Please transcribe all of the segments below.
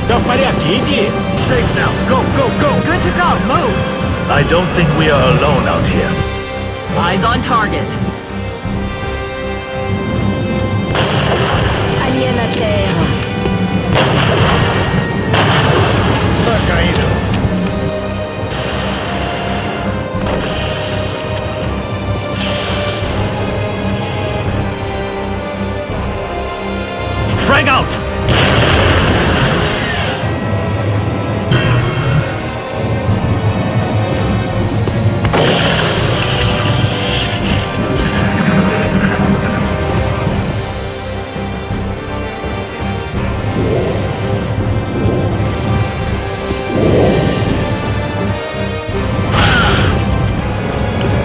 Да в порядке, иди. Safe now. Go, go, go. Good to go. Move. I don't think we are alone out here. Eyes on target. Alien à terre. Está caído. Frag out!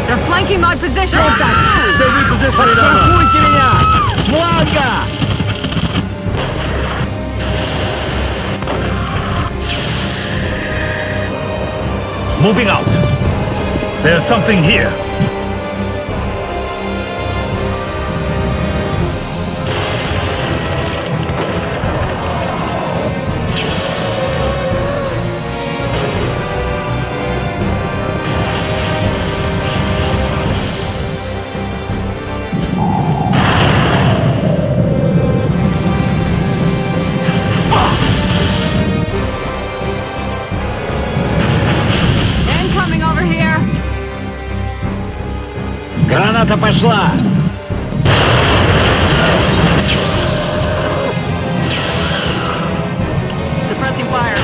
They're flanking my position. They're repositioning us. Подстрахуйте меня! С фланга! Moving out. There's something here. Incoming over here. Граната пошла! Suppressing fire.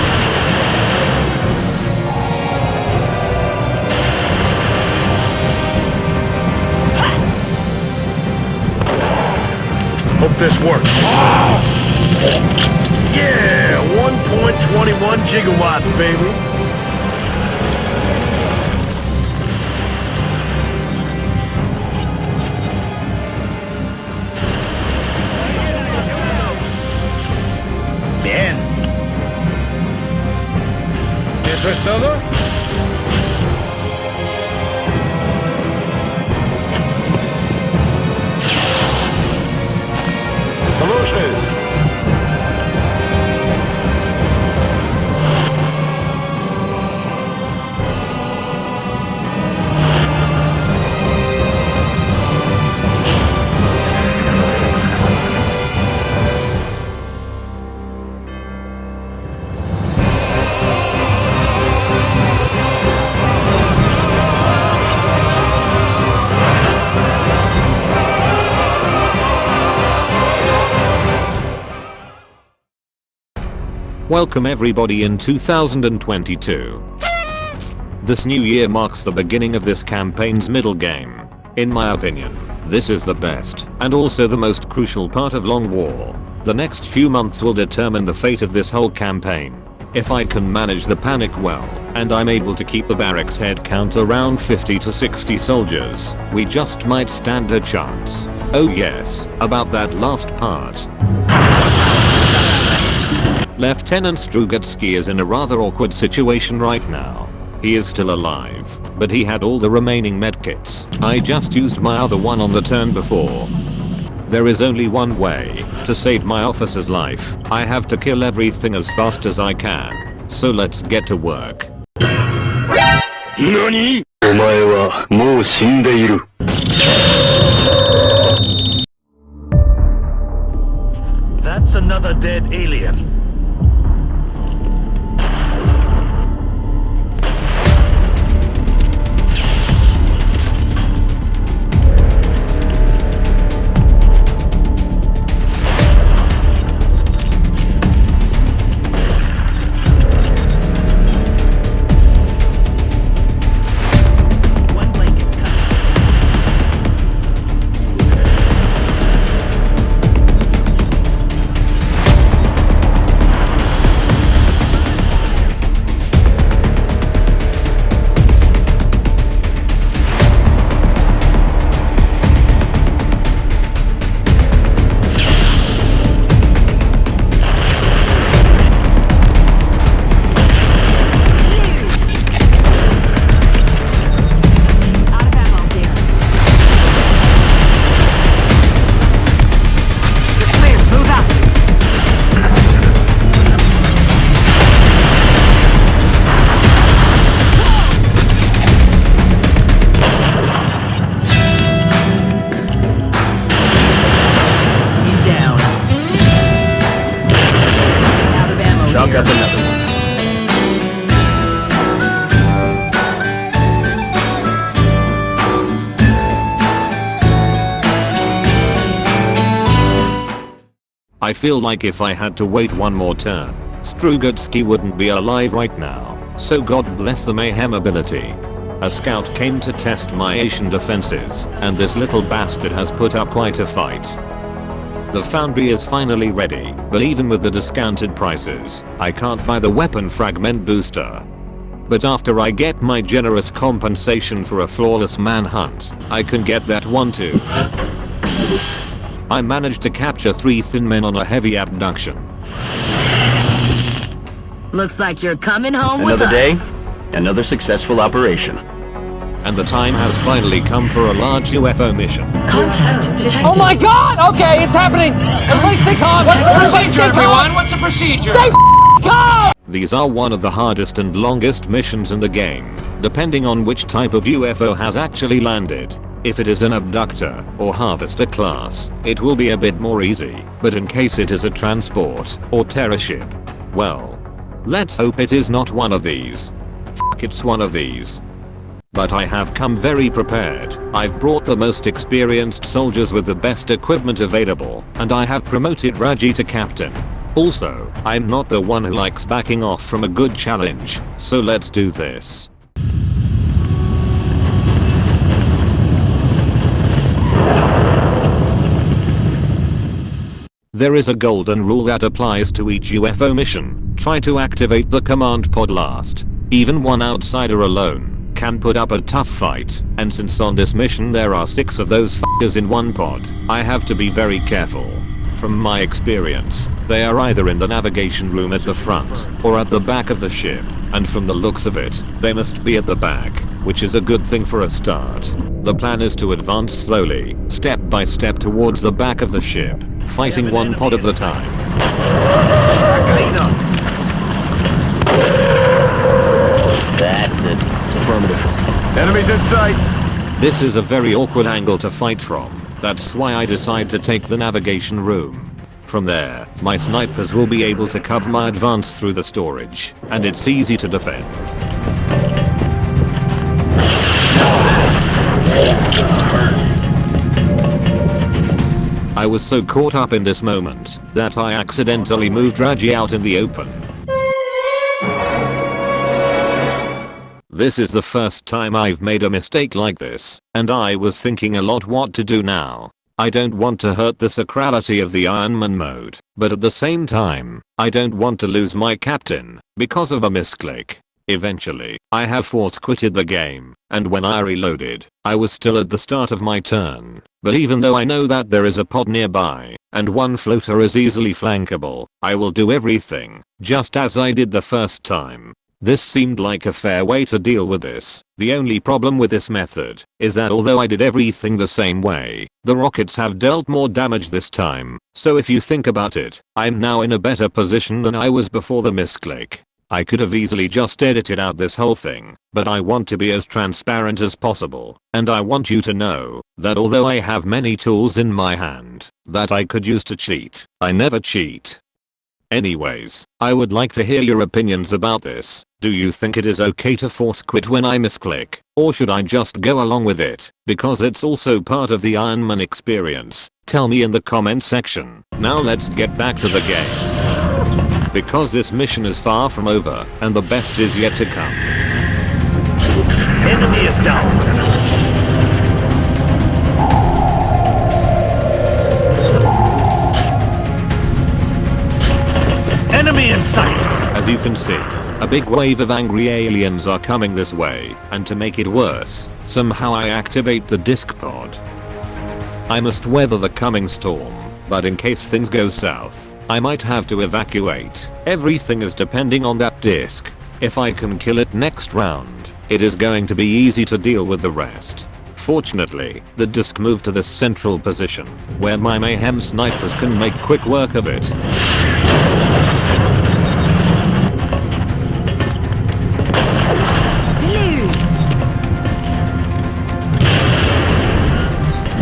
Hope this works. Yeah, 1.21 gigawatts, baby. Bien. ¿Eso es todo? Слушаюсь. Welcome everybody in 2022. This new year marks the beginning of this campaign's middle game. In my opinion, this is the best and also the most crucial part of Long War. The next few months will determine the fate of this whole campaign. If I can manage the panic well, and I'm able to keep the barracks head count around 50 to 60 soldiers, we just might stand a chance. Oh yes, about that last part. Lieutenant Strugatsky is in a rather awkward situation right now. He is still alive, but he had all the remaining medkits. I just used my other one on the turn before. There is only one way to save my officer's life. I have to kill everything as fast as I can. So let's get to work. NANI?! お前はもう死んでいる。That's another dead alien. fuck up another one. I feel like if I had to wait one more turn, Strugatsky wouldn't be alive right now, so God bless the mayhem ability. A scout came to test my Asian defenses, and this little bastard has put up quite a fight. The foundry is finally ready, but even with the discounted prices, I can't buy the weapon fragment booster. But after I get my generous compensation for a flawless manhunt, I can get that one too. I managed to capture 3 thin men on a heavy abduction. Looks like you're coming home with Another us. day, another successful operation. And the time has finally come for a large UFO mission. Contact detected. Oh my god! Okay, it's happening! Everybody stay calm! What's the procedure, everyone? What's the procedure? Stay calm! These are one of the hardest and longest missions in the game, depending on which type of UFO has actually landed. If it is an abductor or harvester class, it will be a bit more easy, but in case it is a transport or terror ship, well, let's hope it is not one of these. F*** it's one of these. But I have come very prepared. I've brought the most experienced soldiers with the best equipment available, and I have promoted Raji to captain. Also, I'm not the one who likes backing off from a good challenge, so let's do this. There is a golden rule that applies to each UFO mission. Try to activate the command pod last. Even one outsider alone can put up a tough fight, and since on this mission there are 6 of those f***ers in one pod, I have to be very careful. From my experience, they are either in the navigation room at the front, or at the back of the ship, and from the looks of it, they must be at the back, which is a good thing for a start. The plan is to advance slowly, step by step towards the back of the ship, fighting one pod at a time. That's it. Affirmative. Enemies in sight. This is a very awkward angle to fight from, that's why I decide to take the navigation room. From there, my snipers will be able to cover my advance through the storage, and it's easy to defend. I was so caught up in this moment that I accidentally moved Raji out in the open. This is the first time I've made a mistake like this, and I was thinking a lot what to do now. I don't want to hurt the sacrality of the Iron Man mode, but at the same time, I don't want to lose my captain because of a misclick. Eventually, I have force quitted the game, and when I reloaded, I was still at the start of my turn. But even though I know that there is a pod nearby, and one floater is easily flankable, I will do everything, just as I did the first time. This seemed like a fair way to deal with this. The only problem with this method is that although I did everything the same way, the rockets have dealt more damage this time. So if you think about it, I'm now in a better position than I was before the misclick. I could have easily just edited out this whole thing, but I want to be as transparent as possible, and I want you to know that although I have many tools in my hand that I could use to cheat, I never cheat. Anyways, I would like to hear your opinions about this. Do you think it is okay to force quit when I misclick, or should I just go along with it, because it's also part of the Iron Man experience? Tell me in the comment section. Now let's get back to the game. Because this mission is far from over, and the best is yet to come. Enemy is down. Enemy in sight! As you can see, a big wave of angry aliens are coming this way, and to make it worse, somehow I activate the disc pod. I must weather the coming storm, but in case things go south, I might have to evacuate. Everything is depending on that disc. If I can kill it next round, it is going to be easy to deal with the rest. Fortunately, the disc moved to this central position, where my mayhem snipers can make quick work of it.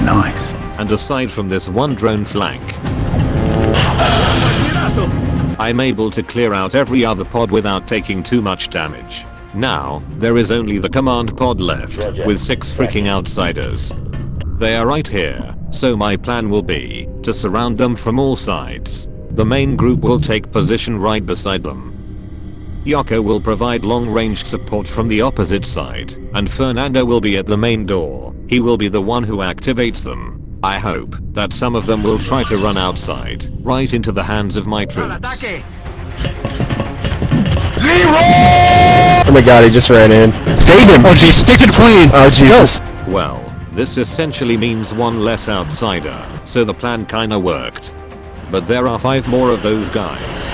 Nice. And aside from this one drone flank, I'm able to clear out every other pod without taking too much damage. Now, there is only the command pod left, with 6 freaking outsiders. They are right here, so my plan will be to surround them from all sides. The main group will take position right beside them. Yoko will provide long-range support from the opposite side, and Fernando will be at the main door. He will be the one who activates them. I hope that some of them will try to run outside, right into the hands of my troops. Oh my god, he just ran in. Save him! Oh jeez, stick it clean! Oh Jesus. Well, this essentially means one less outsider, so the plan kinda worked. But there are 5 more of those guys.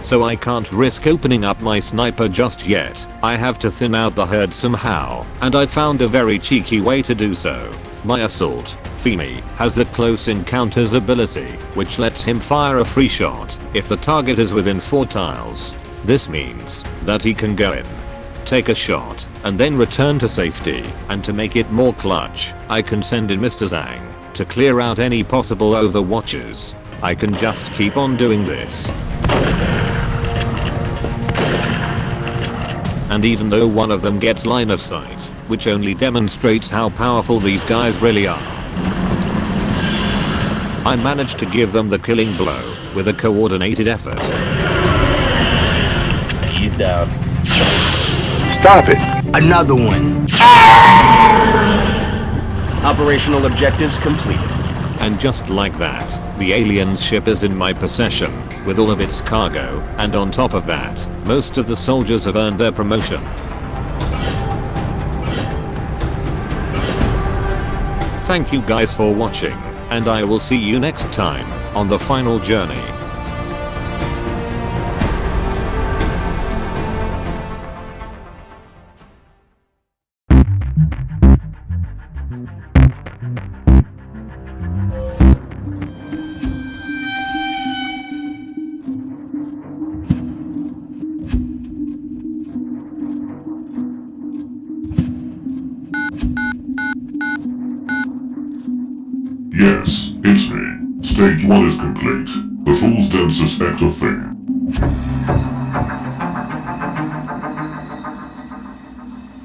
So I can't risk opening up my sniper just yet. I have to thin out the herd somehow, and I found a very cheeky way to do so. My assault, Femi, has the close encounters ability, which lets him fire a free shot if the target is within 4 tiles. This means that he can go in, take a shot, and then return to safety, and to make it more clutch, I can send in Mr. Zhang to clear out any possible overwatchers. I can just keep on doing this. And even though one of them gets line of sight, which only demonstrates how powerful these guys really are, I managed to give them the killing blow with a coordinated effort. He's down. Stop it! Another one. Operational objectives completed. And just like that, the alien's ship is in my possession, with all of its cargo, and on top of that, most of the soldiers have earned their promotion. Thank you guys for watching, and I will see you next time, on the final journey. Yes, it's me. Stage 1 is complete. The fools don't suspect a thing.